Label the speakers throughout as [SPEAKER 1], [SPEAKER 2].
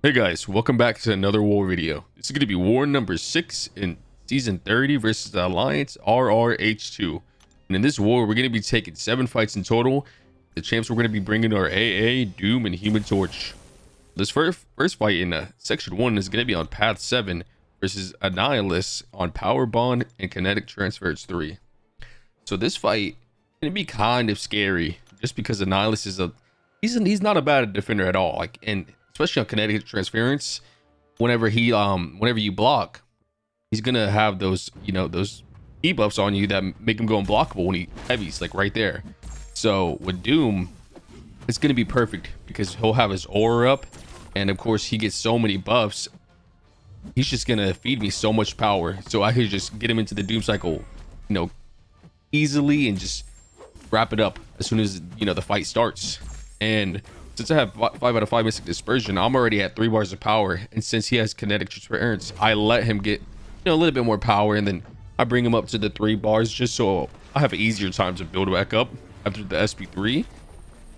[SPEAKER 1] Hey guys, welcome back to another war video. This is going to be war number 6 in season 30 versus the Alliance RRH-2. And in this war, we're going to be taking 7 fights in total. The champs we're going to be bringing are AA, Doom, and Human Torch. This first fight in section 1 is going to be on path 7 versus Annihilus on Power Bond and Kinetic Transfers 3. So this fight is going to be kind of scary just because Annihilus is he's not a bad defender at all. And especially on kinetic transference, whenever you block, he's gonna have those those debuffs on you that make him go unblockable when he heavies, like right there. So with Doom, it's gonna be perfect because he'll have his aura up, and of course he gets so many buffs. He's just gonna feed me so much power, so I could just get him into the Doom cycle, easily, and just wrap it up as soon as the fight starts. And since I have 5 out of 5 Mystic Dispersion, I'm already at 3 bars of power. And since he has Kinetic Transference, I let him get a little bit more power, and then I bring him up to the 3 bars just so I have an easier time to build back up after the SP3.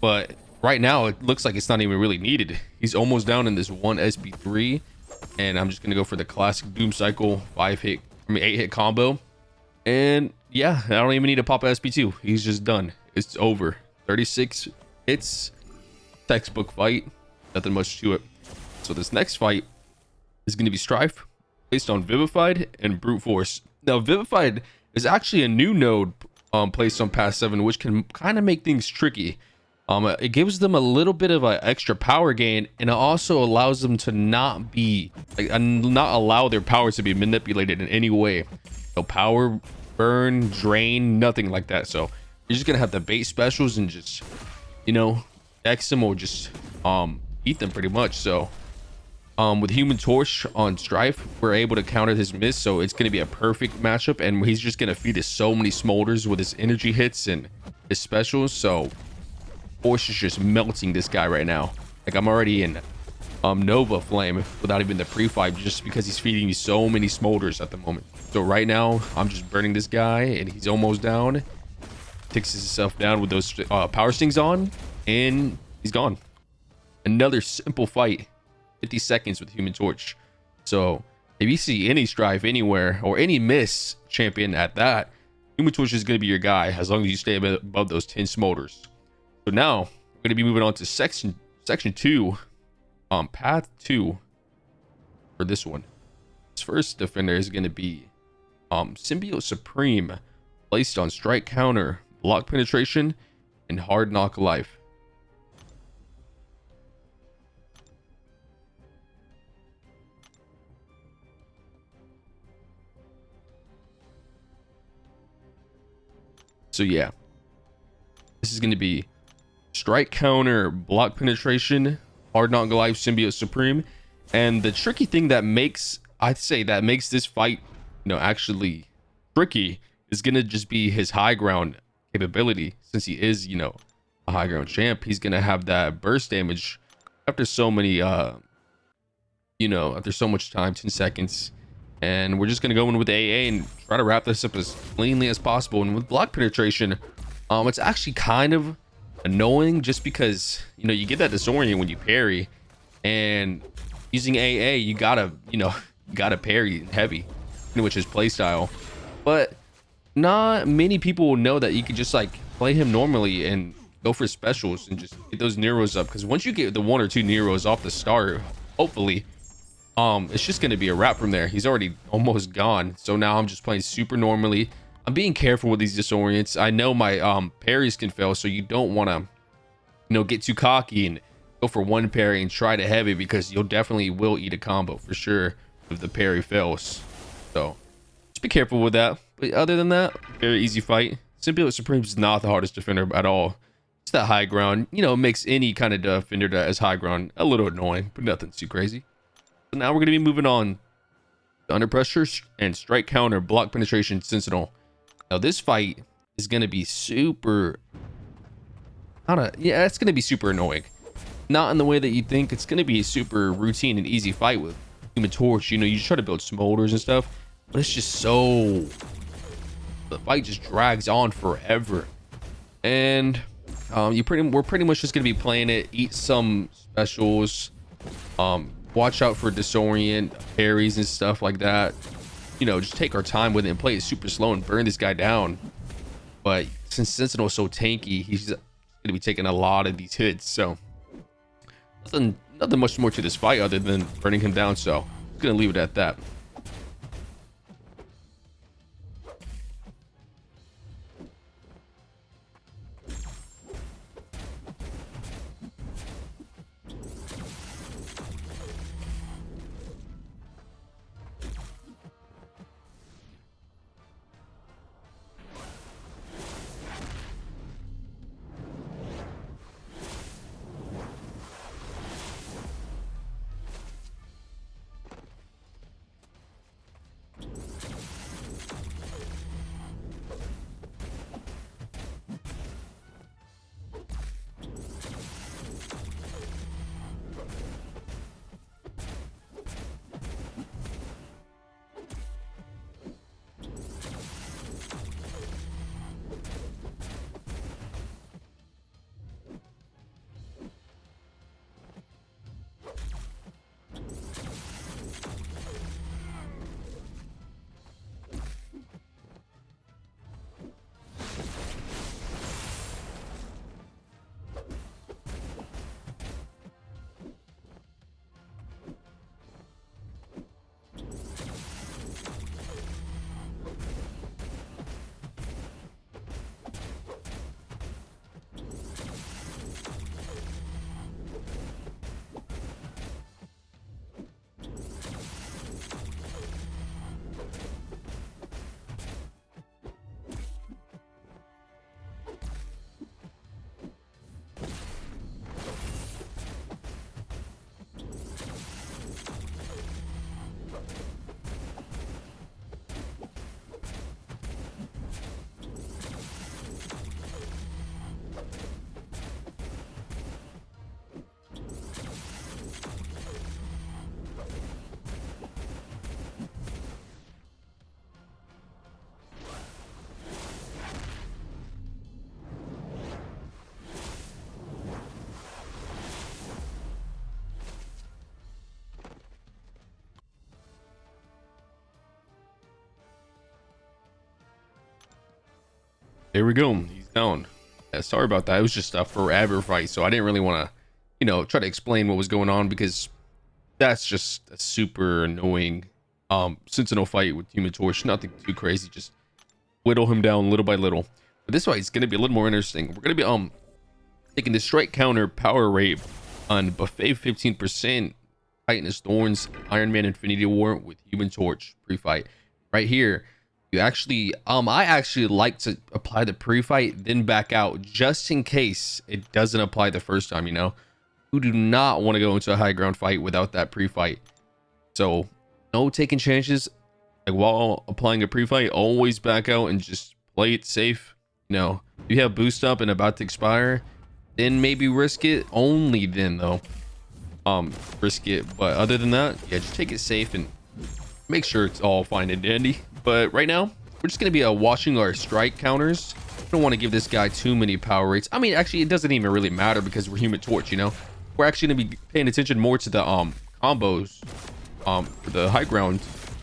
[SPEAKER 1] But right now, it looks like it's not even really needed. He's almost down in this 1 SP3, and I'm just gonna go for the classic Doom cycle 8-hit combo. And yeah, I don't even need to pop a SP2. He's just done. It's over. 36 hits. Textbook fight, nothing much to it. So this next fight is going to be Strife based on Vivified and Brute Force. Now Vivified is actually a new node placed on path 7, which can kind of make things tricky. It gives them a little bit of an extra power gain, and it also allows them to not allow their powers to be manipulated in any way. No power burn, drain, nothing like that. So you're just gonna have to bait specials and just X them or just eat them pretty much. So with Human Torch on Strife, we're able to counter his miss, so it's going to be a perfect matchup, and he's just going to feed us so many smolders with his energy hits and his specials. So Force is just melting this guy right now. Like, I'm already in Nova Flame without even the pre-fight, just because he's feeding me so many smolders at the moment. So right now I'm just burning this guy, and he's almost down. Takes himself down with those power stings on, and he's gone. Another simple fight, 50 seconds with Human Torch. So if you see any Strife anywhere, or any miss champion at that, Human Torch is going to be your guy as long as you stay above those 10 smolders. So now we're going to be moving on to section 2, path 2 for this one. This first defender is going to be Symbiote Supreme, placed on Strike Counter, Block Penetration, and Hard Knock Life. So yeah, this is going to be Strike Counter, Block Penetration, Hard Knock Life, Symbiote Supreme. And the tricky thing that makes this fight actually tricky is going to just be his high ground capability. Since he is a high ground champ, he's going to have that burst damage after so many after so much time, 10 seconds. And we're just going to go in with AA and try to wrap this up as cleanly as possible. And with Block Penetration, it's actually kind of annoying, just because you get that disorient when you parry, and using AA, you gotta parry heavy, which is playstyle. But not many people will know that you could just play him normally and go for specials and just get those Neros up, because once you get the 1 or 2 Neros off the start, hopefully it's just going to be a wrap from there. He's already almost gone. So now I'm just playing super normally. I'm being careful with these disorients. I know my parries can fail, so you don't want to get too cocky and go for one parry and try to heavy, because you'll definitely will eat a combo for sure if the parry fails. So just be careful with that. But other than that, very easy fight. Symbiote Supreme is not the hardest defender at all. It's that high ground, makes any kind of defender that has high ground a little annoying, but nothing too crazy. So now we're going to be moving on to Under Pressure and Strike Counter, Block Penetration, Sentinel. Now this fight is going to be it's going to be super annoying. Not in the way that you think. It's going to be a super routine and easy fight with Human Torch. You try to build smolders and stuff, but it's just the fight just drags on forever. And we're pretty much just going to be playing it, eat some specials, watch out for disorient parries and stuff like that. You know, just take our time with it and play it super slow and burn this guy down. But since Sentinel is so tanky, he's gonna be taking a lot of these hits. So nothing much more to this fight other than burning him down. So I'm gonna leave it at that. There we go. He's down. Yeah, sorry about that. It was just a forever fight, so I didn't really want to, you know, try to explain what was going on because that's just a super annoying Sentinel fight with Human Torch. Nothing too crazy. Just whittle him down little by little. But this fight is going to be a little more interesting. We're going to be taking the strike counter power rate on Buffet 15%, Titanus Thorns, Iron Man Infinity War with Human Torch pre-fight. Right here, you actually I actually like to apply the pre-fight then back out just in case it doesn't apply the first time. You know, you do not want to go into a high ground fight without that pre-fight. So no taking chances. Like while applying a pre-fight, always back out and just play it safe. You know, if you have boost up and about to expire, then maybe risk it. Only then though risk it. But other than that, yeah, just take it safe and make sure it's all fine and dandy. But right now we're just going to be watching our strike counters. I don't want to give this guy too many power rates. I mean, actually it doesn't even really matter because we're Human Torch, you know. We're actually going to be paying attention more to the combos for the high ground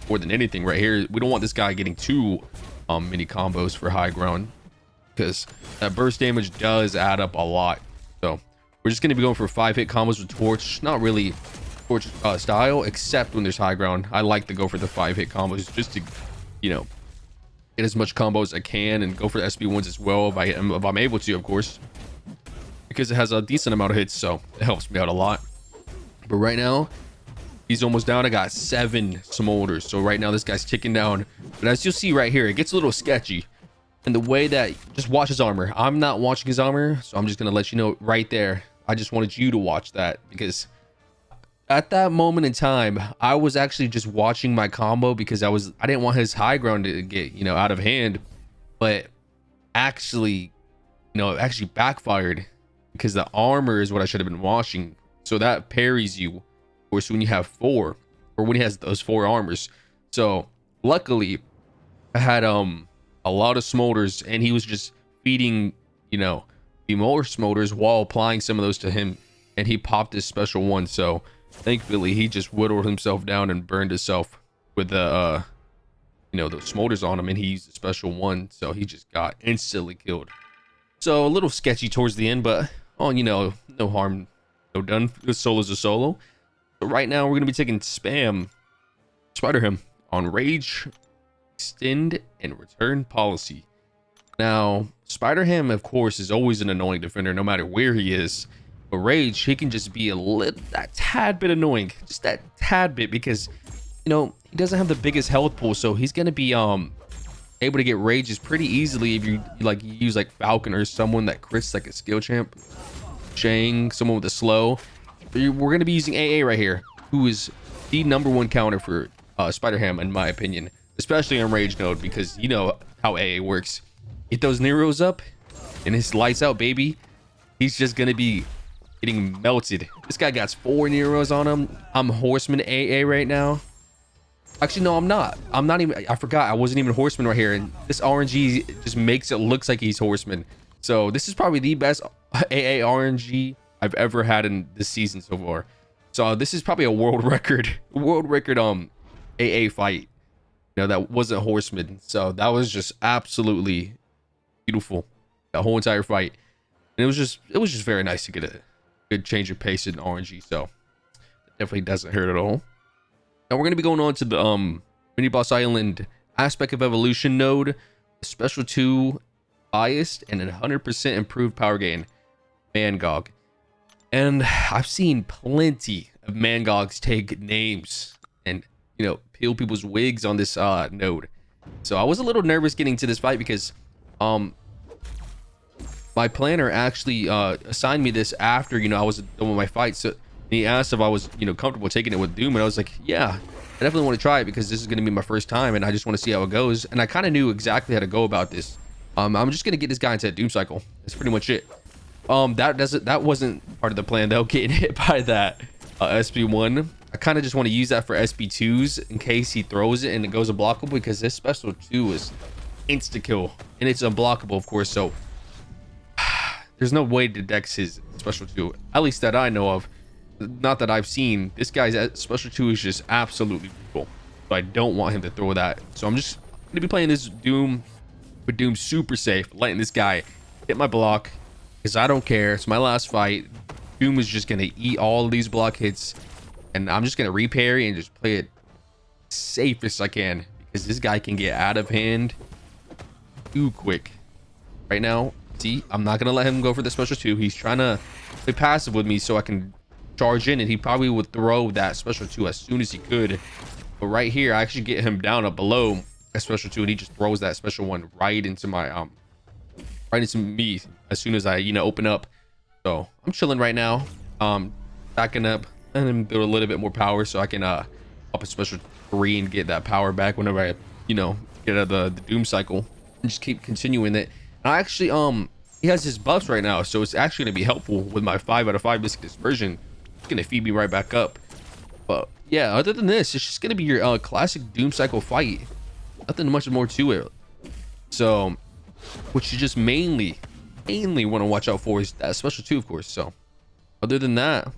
[SPEAKER 1] more than anything. Right here, we don't want this guy getting too many combos for high ground because that burst damage does add up a lot. So we're just going to be going for 5-hit combos with Torch. Not really Torch style, except when there's high ground. I like to go for the 5-hit combos just to, you know, get as much combo as I can and go for the SB1s as well if I'm able to, of course, because it has a decent amount of hits, so it helps me out a lot. But right now he's almost down. I got 7 smolders, so right now this guy's ticking down. But as you'll see right here, it gets a little sketchy. And the way that, just watch his armor. I'm not watching his armor, so I'm just gonna let you know right there. I just wanted you to watch that because at that moment in time, I was actually just watching my combo because I didn't want his high ground to get, you know, out of hand. But actually, you know, it actually backfired because the armor is what I should have been watching. So that parries you, of course, when you have 4 or when he has those 4 armors. So luckily I had a lot of smolders and he was just feeding, you know, the more smolders while applying some of those to him, and he popped his special one. So Thankfully, he just whittled himself down and burned himself with the those smolders on him, and he used a special one, so he just got instantly killed. So a little sketchy towards the end, but no harm, no done. This solo's a solo. So right now we're gonna be taking spam Spider Ham on Rage, Extend, and Return policy. Now Spider Ham, of course, is always an annoying defender no matter where he is. But Rage, he can just be that tad bit annoying, just that tad bit, because he doesn't have the biggest health pool, so he's gonna be able to get rages pretty easily if you use like Falcon or someone that crits like a skill champ, Shang, someone with a slow. We're gonna be using AA right here, who is the #1 counter for Spider Ham in my opinion, especially on Rage node, because you know how AA works. Get those Neros up and his lights out, baby. He's just gonna be getting melted. This guy got 4 Neros on him. I'm Horseman AA right now. Actually, no, I'm not. I forgot. I wasn't even Horseman right here. And this RNG just makes it looks like he's Horseman. So this is probably the best AA RNG I've ever had in this season so far. So this is probably a world record AA fight. That wasn't Horseman. So that was just absolutely beautiful. That whole entire fight. And it was just very nice to get a good change of pace in RNG. So it definitely doesn't hurt at all. Now we're going to be going on to the mini boss island aspect of evolution node, special 2 biased and 100% improved power gain, Mangog. And I've seen plenty of Mangogs take names and peel people's wigs on this node. So I was a little nervous getting to this fight because my planner actually assigned me this after I was done with my fight. So he asked if I was comfortable taking it with Doom, and I was like, yeah, I definitely want to try it because this is going to be my first time and I just want to see how it goes. And I kind of knew exactly how to go about this. I'm just going to get this guy into a Doom cycle. That's pretty much it. That wasn't part of the plan though, getting hit by that SP1. I kind of just want to use that for SP2s in case he throws it and it goes unblockable, because this special 2 is insta kill and it's unblockable, of course. So there's no way to dex his special 2, at least that I know of. Not that I've seen. This guy's special 2 is just absolutely cool. So I don't want him to throw that. So I'm just gonna be playing this Doom with Doom super safe, letting this guy hit my block because I don't care. It's my last fight. Doom is just gonna eat all of these block hits, and I'm just gonna reparry and just play it safe as I can, because this guy can get out of hand too quick. Right now, see, I'm not gonna let him go for the special 2. He's trying to play passive with me so I can charge in, and he probably would throw that special 2 as soon as he could. But right here, I actually get him down up below a special 2, and he just throws that special 1 right into my right into me as soon as I open up. So I'm chilling right now, backing up and then build a little bit more power so I can up a special 3 and get that power back whenever I get out of the Doom cycle, and just keep continuing it. And I actually he has his buffs right now, so it's actually going to be helpful with my 5 out of 5 Mystic Dispersion. It's going to feed me right back up. But yeah, other than this, it's just going to be your classic Doom cycle fight. Nothing much more to it. So what you just mainly want to watch out for is that special 2, of course. So other than that,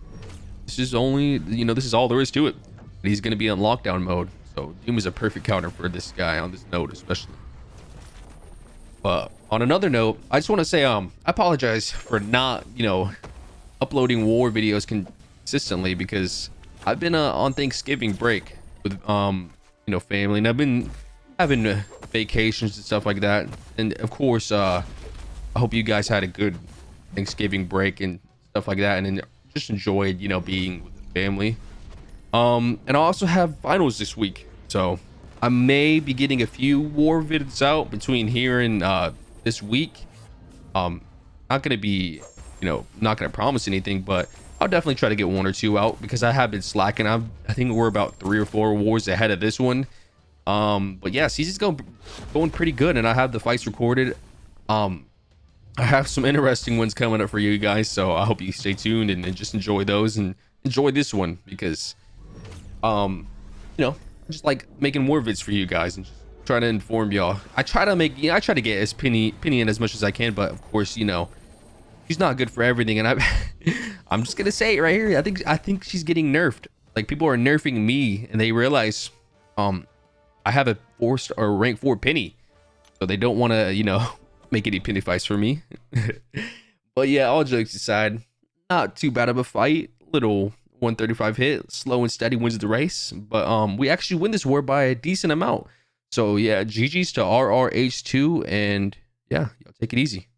[SPEAKER 1] this is only this is all there is to it. But he's going to be on lockdown mode, so Doom is a perfect counter for this guy on this node especially. But on another note, I just want to say I apologize for not uploading war videos consistently, because I've been on Thanksgiving break with family, and I've been having vacations and stuff like that. And of course I hope you guys had a good Thanksgiving break and stuff like that, and then just enjoyed being with the family. And I also have finals this week, so I may be getting a few war vids out between here and this week. Not gonna be not gonna promise anything, but I'll definitely try to get 1 or 2 out, because I have been slacking. I think we're about 3 or 4 wars ahead of this one. But yeah, season's going pretty good, and I have the fights recorded. I have some interesting ones coming up for you guys, so I hope you stay tuned and just enjoy those, and enjoy this one, because just like making more vids for you guys and just trying to inform y'all. I try to get as penny in as much as I can, but of course she's not good for everything, and I'm just gonna say it right here. I think she's getting nerfed. Like, people are nerfing me, and they realize I have a 4-star or rank 4 penny, so they don't want to, you know, make any penny fights for me. But yeah, all jokes aside, not too bad of a fight. Little 135 hit, slow and steady wins the race. But we actually win this war by a decent amount. So yeah, GG's to RRH2, and yeah, y'all take it easy.